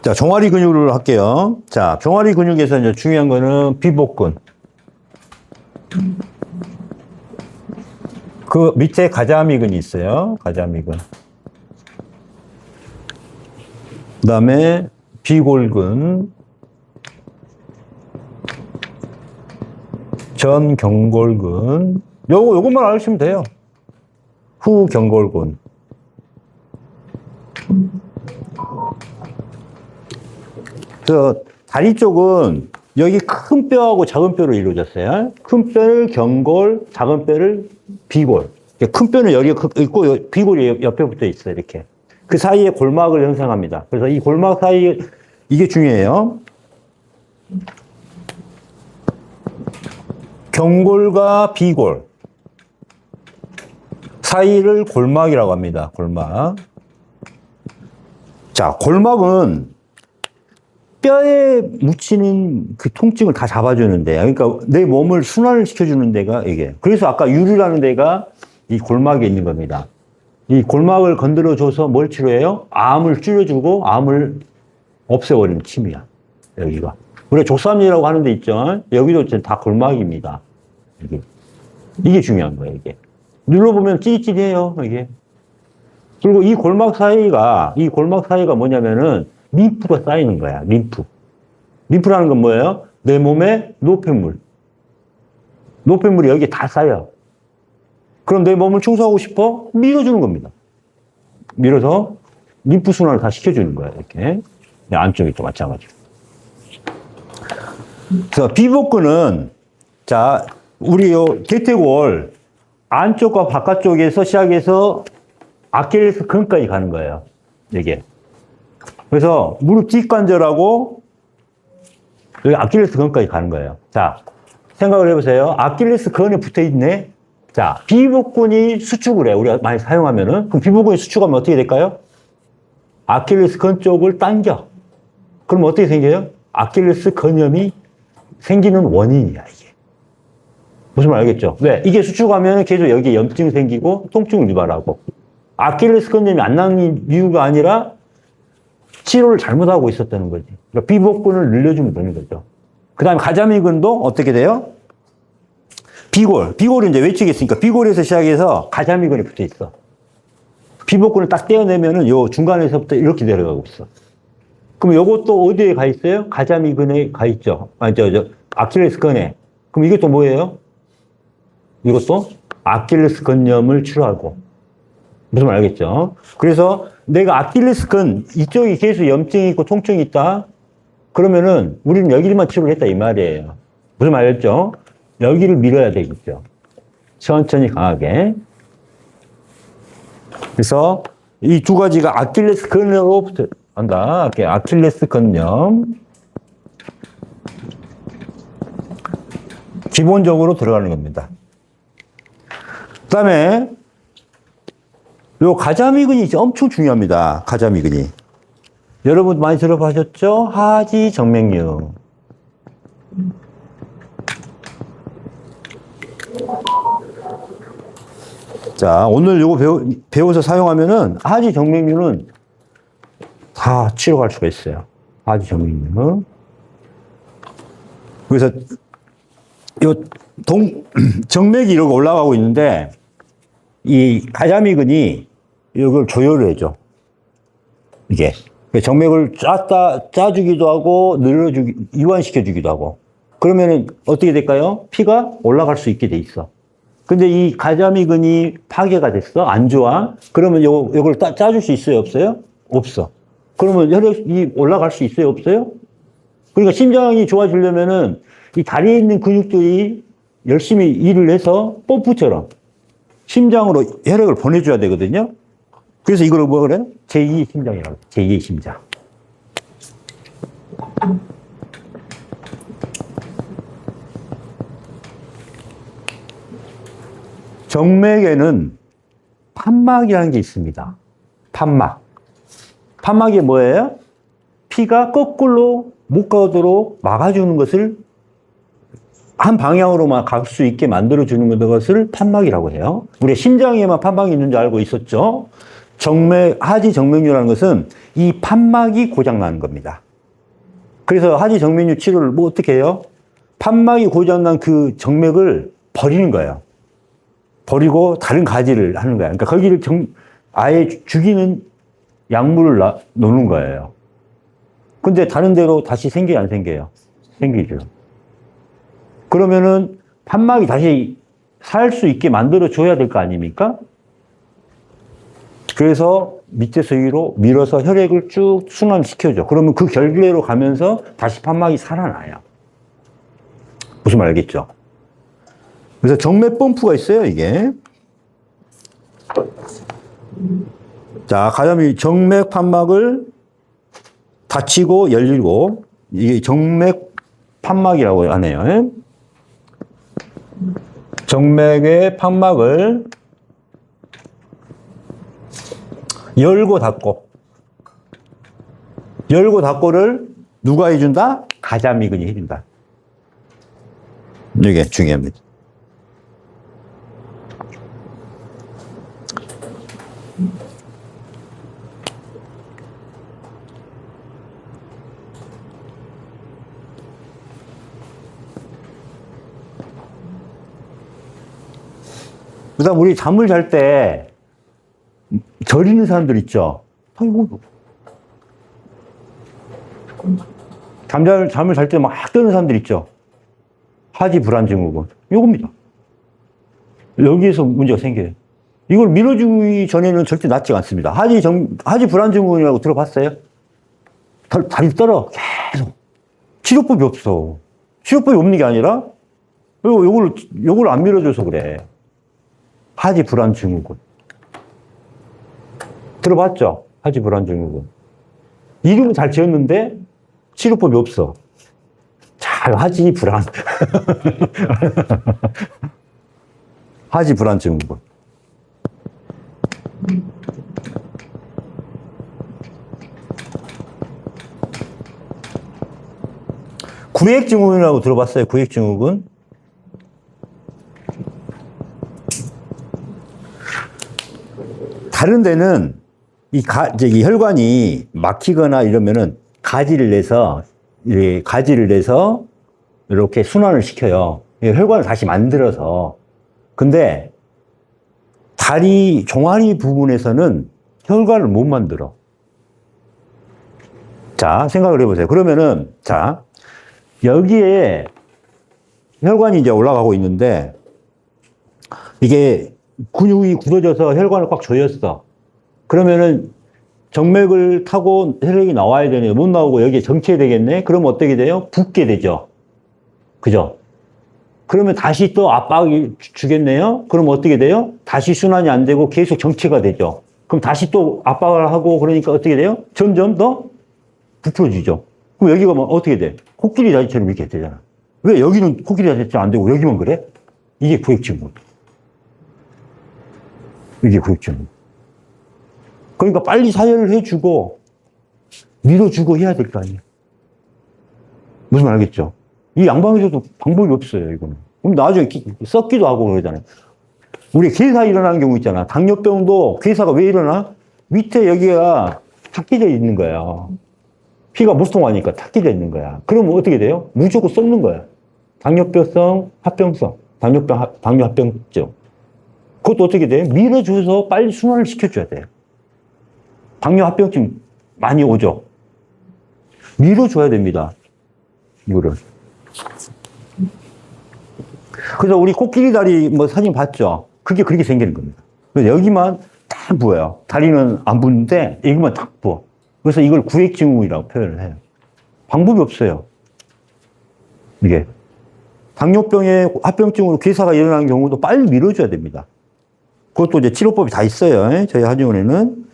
자, 종아리 근육을 할게요. 자, 종아리 근육에서 이제 중요한 거는 비복근. 그 밑에 가자미근이 있어요. 가자미근. 그 다음에 비골근, 전경골근. 요것만 알으시면 돼요. 후경골근. 다리 쪽은 여기 큰 뼈하고 작은 뼈로 이루어졌어요. 큰 뼈를 경골, 작은 뼈를 비골. 큰 뼈는 여기 있고 비골이 옆에 붙어 있어요. 이렇게. 그 사이에 골막을 형성합니다. 그래서 이 골막 사이 이게 중요해요. 경골과 비골 사이를 골막이라고 합니다. 골막. 자, 골막은 뼈에 묻히는 그 통증을 다 잡아주는데, 그러니까 내 몸을 순환을 시켜주는 데가 이게. 그래서 아까 유리라는 데가 이 골막에 있는 겁니다. 이 골막을 건드려줘서 뭘 치료해요? 암을 줄여주고 암을 없애버리는 침이야. 여기가. 우리가 족삼이라고 하는 데 있죠? 여기도 다 골막입니다. 이게 중요한 거예요, 이게. 눌러보면 찌릿찌릿해요, 이게. 그리고 이 골막 사이가 뭐냐면은, 림프가 쌓이는 거야, 림프. 림프라는 건 뭐예요? 내 몸에 노폐물. 노폐물이 여기에 다 쌓여. 그럼 내 몸을 청소하고 싶어? 밀어주는 겁니다. 밀어서 림프 순환을 다 시켜주는 거야, 이렇게. 안쪽이 또 마찬가지로. 그래서 비복근은, 자, 우리 요 대퇴골 안쪽과 바깥쪽에서 시작해서 아킬레스 근까지 가는 거예요, 이게. 그래서 무릎 뒷관절하고 여기 아킬레스 건까지 가는 거예요. 자, 생각을 해보세요. 아킬레스 건에 붙어 있네. 자, 비복근이 수축을 해. 우리가 많이 사용하면은. 그럼 비복근이 수축하면 어떻게 될까요? 아킬레스 건 쪽을 당겨. 그럼 어떻게 생겨요? 아킬레스 건염이 생기는 원인이야, 이게. 무슨 말 알겠죠? 왜? 이게 수축하면 계속 여기에 염증이 생기고 통증을 유발하고. 아킬레스 건염이 안 나는 이유가 아니라 치료를 잘못하고 있었다는 거지. 그러니까 비복근을 늘려주면 되는 거죠. 그 다음에 가자미근도 어떻게 돼요? 비골은 이제 외치겠으니까 비골에서 시작해서 가자미근이 붙어 있어. 비복근을 딱 떼어내면은 요 중간에서부터 이렇게 내려가고 있어. 그럼 요것도 어디에 가 있어요? 가자미근에 가 있죠. 아킬레스건에. 그럼 이것도 뭐예요? 이것도 아킬레스 건염을 치료하고. 무슨 말 알겠죠? 그래서 내가 아킬레스건 이쪽이 계속 염증이 있고 통증이 있다. 그러면은 우리는 여기만 치료를 했다 이 말이에요. 무슨 말 알겠죠? 여기를 밀어야 되겠죠. 천천히 강하게. 그래서 이 두 가지가 아킬레스건으로부터 한다. 아킬레스건염. 기본적으로 들어가는 겁니다. 그 다음에 요 가자미근이 엄청 중요합니다. 가자미근이. 여러분 많이 들어보셨죠? 하지정맥류. 자, 오늘 요거 배워서 사용하면은 하지정맥류는 다 치료할 수가 있어요. 하지정맥류. 그래서 요 정맥이 이렇게 올라가고 있는데 이 가자미근이 이걸 조절을 해줘. 이게. 정맥을 짜주기도 하고, 이완시켜주기도 하고. 그러면은 어떻게 될까요? 피가 올라갈 수 있게 돼 있어. 근데 이 가자미근이 파괴가 됐어. 안 좋아. 그러면 요걸 짜줄 수 있어요? 없어요? 없어. 그러면 혈액이 올라갈 수 있어요? 없어요? 그러니까 심장이 좋아지려면은 이 다리에 있는 근육들이 열심히 일을 해서 펌프처럼 심장으로 혈액을 보내줘야 되거든요. 그래서 이걸 뭐 그래요? 제2의 심장이라고. 제2의 심장. 정맥에는 판막이라는 게 있습니다. 판막. 판막이 뭐예요? 피가 거꾸로 못 가도록 막아주는 것을 한 방향으로만 갈 수 있게 만들어주는 것을 판막이라고 해요. 우리 심장에만 판막이 있는 줄 알고 있었죠? 하지 정맥류라는 것은 이 판막이 고장나는 겁니다. 그래서 하지 정맥류 치료를 뭐 어떻게 해요? 판막이 고장난 그 정맥을 버리는 거예요. 버리고 다른 가지를 하는 거예요. 그러니까 거기를 아예 죽이는 약물을 놓는 거예요. 근데 다른 데로 다시 생겨요, 안 생겨요? 생기죠. 그러면은 판막이 다시 살 수 있게 만들어 줘야 될 거 아닙니까? 그래서 밑에서 위로 밀어서 혈액을 쭉 순환시켜줘. 그러면 그 결계로 가면서 다시 판막이 살아나요. 무슨 말 알겠죠? 그래서 정맥 펌프가 있어요, 이게. 자, 가자면 정맥 판막을 닫히고 열리고, 이게 정맥 판막이라고 하네요. 정맥의 판막을 열고 닫고를 누가 해준다? 가자미근이 해준다. 이게 중요합니다. 그 다음 우리 잠을 잘 때 저리는 사람들 있죠? 아이고. 잠을 잘 때 막 떠는 사람들 있죠? 하지 불안 증후군. 요겁니다. 여기에서 문제가 생겨요. 이걸 밀어주기 전에는 절대 낫지 않습니다. 하지 불안 증후군이라고 들어봤어요? 다리 떨어. 계속. 치료법이 없어. 치료법이 없는 게 아니라, 요걸 안 밀어줘서 그래. 하지 불안 증후군. 들어봤죠? 하지 불안 증후군. 이름은 잘 지었는데 치료법이 없어. 잘 하지 불안. 하지 불안 증후군. 구획 증후군이라고 들어봤어요? 구획 증후군. 다른 데는 이 혈관이 막히거나 이러면은 가지를 내서 이렇게 순환을 시켜요. 혈관을 다시 만들어서. 근데 다리 종아리 부분에서는 혈관을 못 만들어. 자, 생각을 해보세요. 그러면은, 자, 여기에 혈관이 이제 올라가고 있는데, 이게 근육이 굳어져서 혈관을 꽉 조였어. 그러면은 정맥을 타고 혈액이 나와야 되네. 못 나오고 여기에 정체되겠네? 그러면 어떻게 돼요? 붓게 되죠. 그죠? 그러면 다시 또 압박이 주겠네요? 그러면 어떻게 돼요? 다시 순환이 안 되고 계속 정체가 되죠. 그럼 다시 또 압박을 하고 그러니까 어떻게 돼요? 점점 더 부풀어지죠. 그럼 여기가 뭐 어떻게 돼? 코끼리 다리처럼 이렇게 되잖아. 왜 여기는 코끼리 다리처럼 안 되고 여기만 그래? 이게 구획증후군. 이게 구획증후군. 그러니까 빨리 사혈을 해주고 밀어주고 해야 될 거 아니에요. 무슨 말 알겠죠? 이 양방에서도 방법이 없어요, 이거는. 그럼 나중에 썩기도 하고 그러잖아요. 우리 괴사 일어나는 경우 있잖아. 당뇨병도 괴사가 왜 일어나? 밑에 여기가 탁기져 있는 거야. 피가 무통하니까 탁기져 있는 거야. 그러면 어떻게 돼요? 무조건 썩는 거야. 당뇨병성, 합병성. 당뇨 합병증. 그것도 어떻게 돼요? 밀어줘서 빨리 순환을 시켜줘야 돼요. 당뇨 합병증 많이 오죠? 밀어줘야 됩니다. 이거를. 그래서 우리 코끼리 다리 뭐 사진 봤죠? 그게 그렇게 생기는 겁니다. 그래서 여기만 딱 부어요. 다리는 안 부는데 여기만 딱 부어. 그래서 이걸 구획증후군이라고 표현을 해요. 방법이 없어요. 이게. 당뇨병의 합병증으로 괴사가 일어나는 경우도 빨리 밀어줘야 됩니다. 그것도 이제 치료법이 다 있어요. 저희 한의원에는.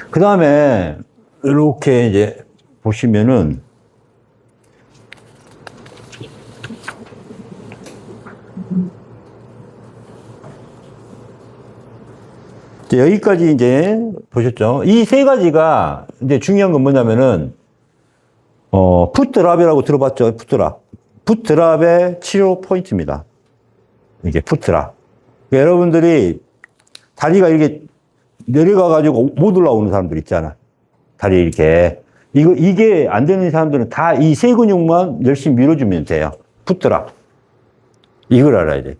그 다음에, 이렇게 이제 보시면은, 여기까지 이제 보셨죠? 이 세 가지가 이제 중요한 건 뭐냐면은, 풋드랍이라고 들어봤죠? 풋드랍. 풋드랍의 치료 포인트입니다. 이게 풋드랍. 여러분들이 다리가 이렇게 내려가가지고 못 올라오는 사람들 있잖아. 다리 이렇게. 이게 안 되는 사람들은 다 이 세 근육만 열심히 밀어주면 돼요. 풋드랍. 이걸 알아야 돼.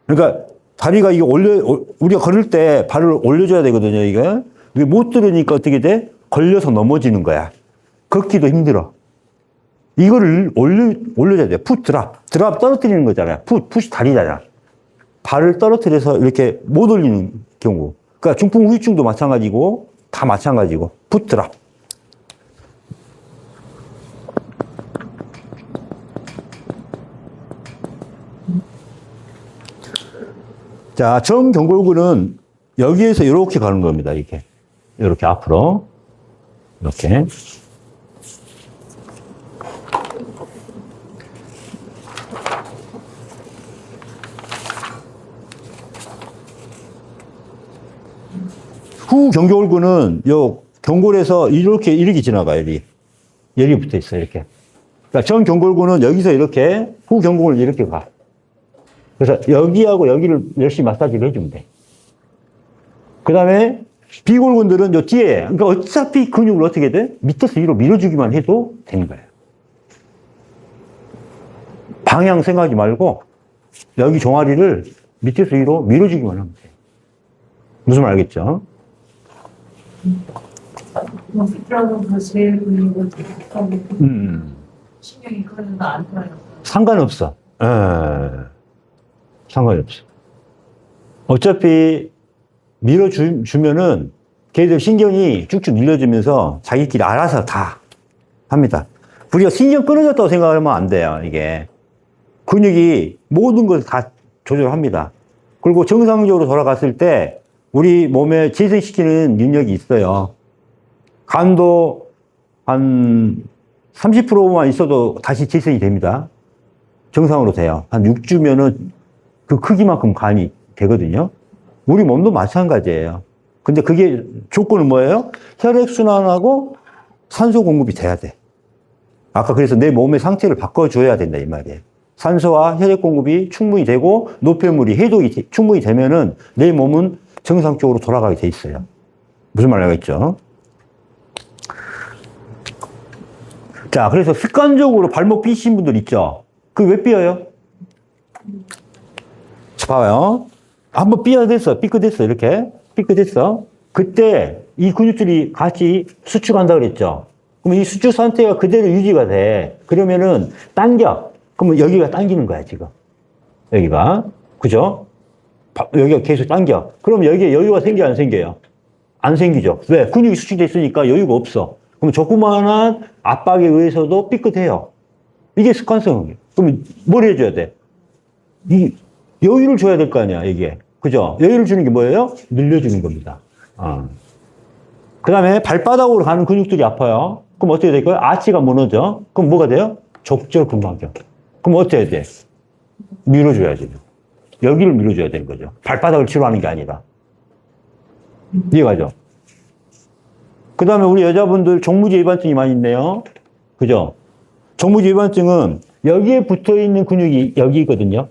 그러니까 다리가 이게 우리가 걸을 때 발을 올려줘야 되거든요, 이게. 이게 못 들으니까 어떻게 돼? 걸려서 넘어지는 거야. 걷기도 힘들어. 이거를 올려줘야 돼. 풋드랍. 드랍 떨어뜨리는 거잖아요. 풋이 다리잖아. 발을 떨어뜨려서 이렇게 못 올리는 경우. 그러니까 중풍 후유증도 마찬가지고, 다 마찬가지고. 풋드랍. 자, 정경골근은 여기에서 이렇게 가는 겁니다. 이렇게 앞으로. 이렇게. 후 경골근은 요 경골에서 이렇게 지나가요. 여기 붙어 있어요. 이렇게. 그러니까 전 경골근은 여기서 이렇게 후 경골을 이렇게 가. 그래서 여기하고 여기를 열심히 마사지를 해주면 돼. 그 다음에 비골근들은 요 뒤에, 그러니까 어차피 근육을 어떻게 돼? 밑에서 위로 밀어주기만 해도 되는 거예요. 방향 생각하지 말고 여기 종아리를 밑에서 위로 밀어주기만 하면 돼. 무슨 말 알겠죠? 밑으로는 제일 근육을 신경이 그러면 안 들어요. 상관없어. 상관이 없어. 어차피 밀어주면은 걔들 신경이 쭉쭉 밀려주면서 자기끼리 알아서 다 합니다. 우리가 신경 끊어졌다고 생각하면 안 돼요, 이게. 근육이 모든 걸 다 조절합니다. 그리고 정상적으로 돌아갔을 때 우리 몸에 재생시키는 능력이 있어요. 간도 한 30%만 있어도 다시 재생이 됩니다. 정상으로 돼요. 한 6주면은 그 크기만큼 간이 되거든요. 우리 몸도 마찬가지예요. 근데 그게 조건은 뭐예요? 혈액순환하고 산소 공급이 돼야 돼. 아까 그래서 내 몸의 상태를 바꿔줘야 된다, 이 말이에요. 산소와 혈액 공급이 충분히 되고 노폐물이 해독이 충분히 되면은 내 몸은 정상적으로 돌아가게 돼 있어요. 무슨 말 알겠죠? 자, 그래서 습관적으로 발목 삐신 분들 있죠? 그 왜 삐어요? 봐봐요. 한번 삐어댔어. 삐끗했어. 이렇게. 삐끗했어. 그때 이 근육들이 같이 수축한다 그랬죠? 그럼 이 수축 상태가 그대로 유지가 돼. 그러면은 당겨. 그러면 여기가 당기는 거야, 지금. 여기가. 그죠? 여기가 계속 당겨. 그럼 여기에 여유가 생겨, 안 생겨요? 안 생기죠. 왜? 근육이 수축됐으니까 여유가 없어. 그럼 조그마한 압박에 의해서도 삐끗해요. 이게 습관성이에요. 그럼 뭘 해줘야 돼? 이 여유를 줘야 될 거 아니야, 이게. 그죠? 여유를 주는 게 뭐예요? 늘려주는 겁니다. 그 다음에 발바닥으로 가는 근육들이 아파요. 그럼 어떻게 될까요? 아치가 무너져. 그럼 뭐가 돼요? 족저근막염. 그럼 어떻게 해야 돼? 밀어줘야지. 여기를 밀어줘야 되는 거죠. 발바닥을 치료하는 게 아니라. 이해가죠? 그 다음에 우리 여자분들 종무지 위반증이 많이 있네요. 그죠? 종무지 위반증은 여기에 붙어 있는 근육이 여기거든요.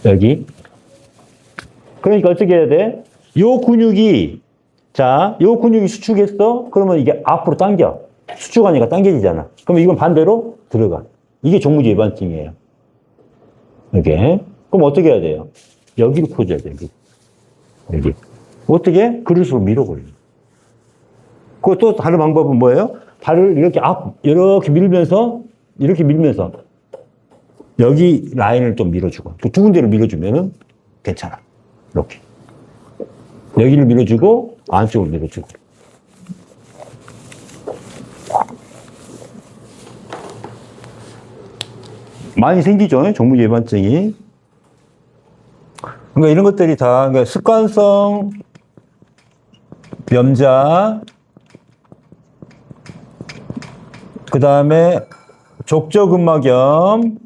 여기. 그러니까 어떻게 해야 돼? 요 근육이, 자, 요 근육이 수축했어? 그러면 이게 앞으로 당겨. 수축하니까 당겨지잖아. 그럼 이건 반대로 들어가. 이게 종무지 위반증이에요. 이게. 그럼 어떻게 해야 돼요? 여기로 풀어줘야 돼요. 여기. 어떻게? 그릇으로 밀어버려. 그또 다른 방법은 뭐예요? 발을 이렇게 밀면서, 여기 라인을 좀 밀어주고, 또 두 군데를 밀어주면은 괜찮아. 이렇게. 여기를 밀어주고, 안쪽을 밀어주고. 많이 생기죠? 종무지 위반증이. 그러니까 이런 것들이 다, 그러니까 습관성 염자, 그 다음에 족저근막염,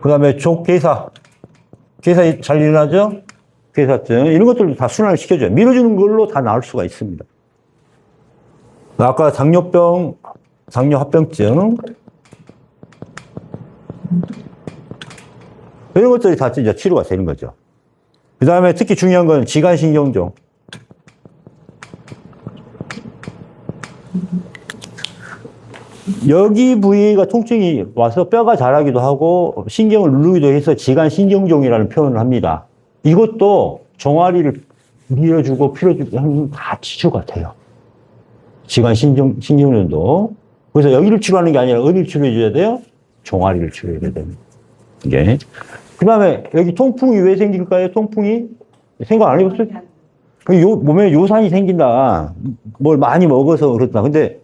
그 다음에 족괴사. 괴사 잘 일어나죠? 괴사증. 이런 것들도 다 순환을 시켜줘요. 밀어주는 걸로 다 나을 수가 있습니다. 아까 당뇨병, 당뇨합병증. 이런 것들이 다 이제 치료가 되는 거죠. 그 다음에 특히 중요한 건 지간신경종. 여기 부위가 통증이 와서 뼈가 자라기도 하고 신경을 누르기도 해서 지간신경종이라는 표현을 합니다. 이것도 종아리를 밀어주고 풀어주고 하면 다 치료가 돼요. 지간신경종도. 그래서 여기를 치료하는 게 아니라 어디를 치료해줘야 돼요? 종아리를 치료해야 됩니다. 이게. 그 다음에 여기 통풍이 왜 생길까요? 통풍이? 생각 안 해봤어요? 몸에 요산이 생긴다. 뭘 많이 먹어서 그렇다. 근데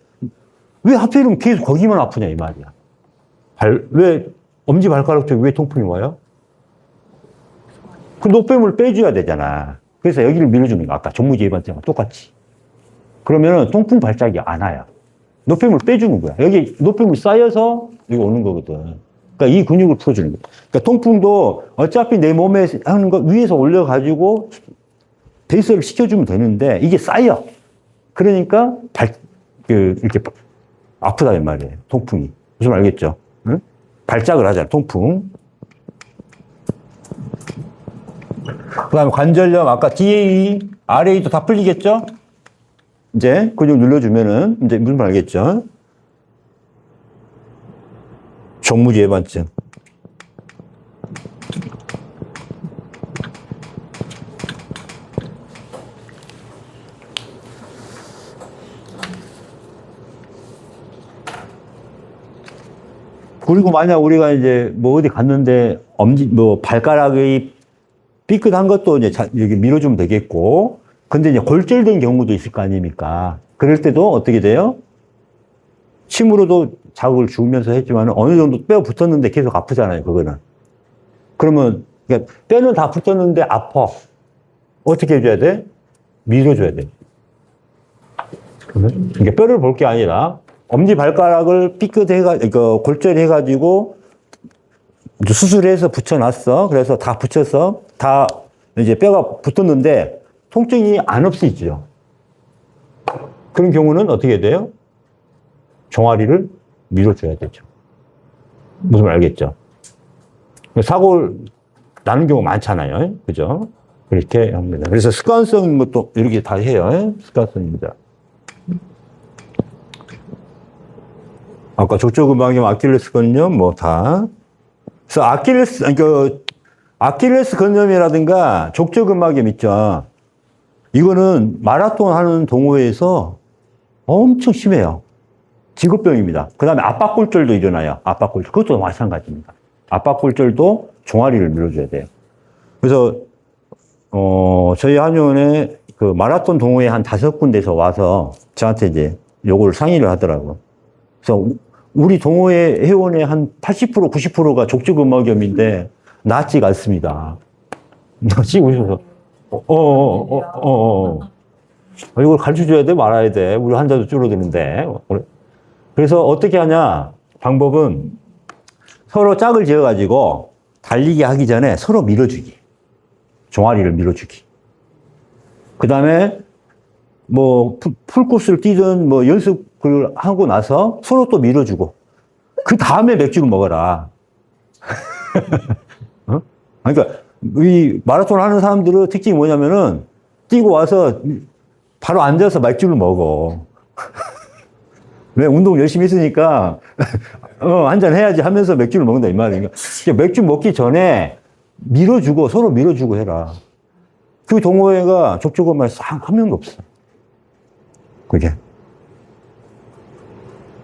왜 하필이면 계속 거기만 아프냐 이 말이야. 왜 엄지발가락 쪽에 왜 통풍이 와요? 그 노폐물을 빼줘야 되잖아. 그래서 여기를 밀어주는 거야. 아까 종무지휘반증과 똑같이. 그러면은 통풍 발작이 안 와요. 노폐물 빼주는 거야. 여기 노폐물 쌓여서 여기 오는 거거든. 그러니까 이 근육을 풀어주는 거야. 그러니까 통풍도 어차피 내 몸에 하는 거 위에서 올려가지고 배설을 시켜주면 되는데 이게 쌓여. 그러니까 이렇게 아프다 이 말이에요. 통풍이. 무슨 말 알겠죠? 응? 발작을 하잖아. 통풍. 그 다음에 관절염, 아까 DA, RA도 다 풀리겠죠? 이제 근육 눌러주면은 이제 무슨 말 알겠죠? 종무지휘반증. 그리고 만약 우리가 이제 뭐 어디 갔는데 발가락이 삐끗한 것도 이제 여기 밀어주면 되겠고, 근데 이제 골절된 경우도 있을 거 아닙니까? 그럴 때도 어떻게 돼요? 침으로도 자극을 주면서 했지만 어느 정도 뼈 붙었는데 계속 아프잖아요, 그거는. 그러면, 그러니까 뼈는 다 붙었는데 아파. 어떻게 해줘야 돼? 밀어줘야 돼. 그러면, 이게 뼈를 볼 게 아니라, 엄지발가락을 삐끗해가지고, 골절해가지고, 수술해서 붙여놨어. 그래서 다 붙여서, 다 이제 뼈가 붙었는데, 통증이 안 없어지죠. 그런 경우는 어떻게 돼요? 종아리를 밀어줘야 되죠. 무슨 말 알겠죠? 사고 나는 경우 많잖아요. 그죠? 그렇게 합니다. 그래서 습관성인 것도 이렇게 다 해요. 습관성입니다. 아까 족저근막염, 아킬레스건염 뭐 다. 그래서 아킬레스 건염이라든가 족저근막염 있죠. 이거는 마라톤 하는 동호회에서 엄청 심해요. 직업병입니다. 그 다음에 압박골절도 일어나요. 압박골절. 그것도 마찬가지입니다. 압박골절도 종아리를 밀어줘야 돼요. 그래서, 저희 한의원에 그 마라톤 동호회 한 5군데에서 와서 저한테 이제 요걸 상의를 하더라고요. 그래서 우리 동호회 회원의 한 80%, 90%가 족저근막염인데 낫지가 않습니다. 낫지 오셔서. 이걸 가르쳐 줘야 돼? 말아야 돼? 우리 환자도 줄어드는데. 그래서 어떻게 하냐? 방법은 서로 짝을 지어가지고 달리기 하기 전에 서로 밀어주기. 종아리를 밀어주기. 그 다음에 뭐 풀코스를 뛰든 뭐 연습을 하고 나서 서로 또 밀어주고. 그 다음에 맥주를 먹어라. 어? 그러니까 이 마라톤 하는 사람들의 특징이 뭐냐면은 뛰고 와서 바로 앉아서 맥주를 먹어. 왜? 운동 열심히 했으니까, 한잔 해야지 하면서 맥주를 먹는다, 이 말이야. 그러니까 맥주 먹기 전에 밀어주고, 서로 밀어주고 해라. 그 동호회가 족저근막염 한 명도 없어. 그게.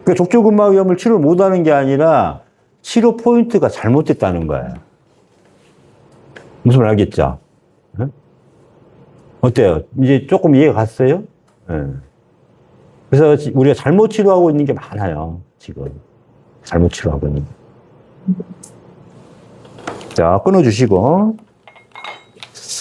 그러니까 족저근막염을 치료 못 하는 게 아니라 치료 포인트가 잘못됐다는 거예요. 무슨 말 알겠죠? 네? 어때요? 이제 조금 이해가 갔어요? 네. 그래서 우리가 잘못 치료하고 있는 게 많아요, 지금. 잘못 치료하고 있는 게. 자, 끊어주시고.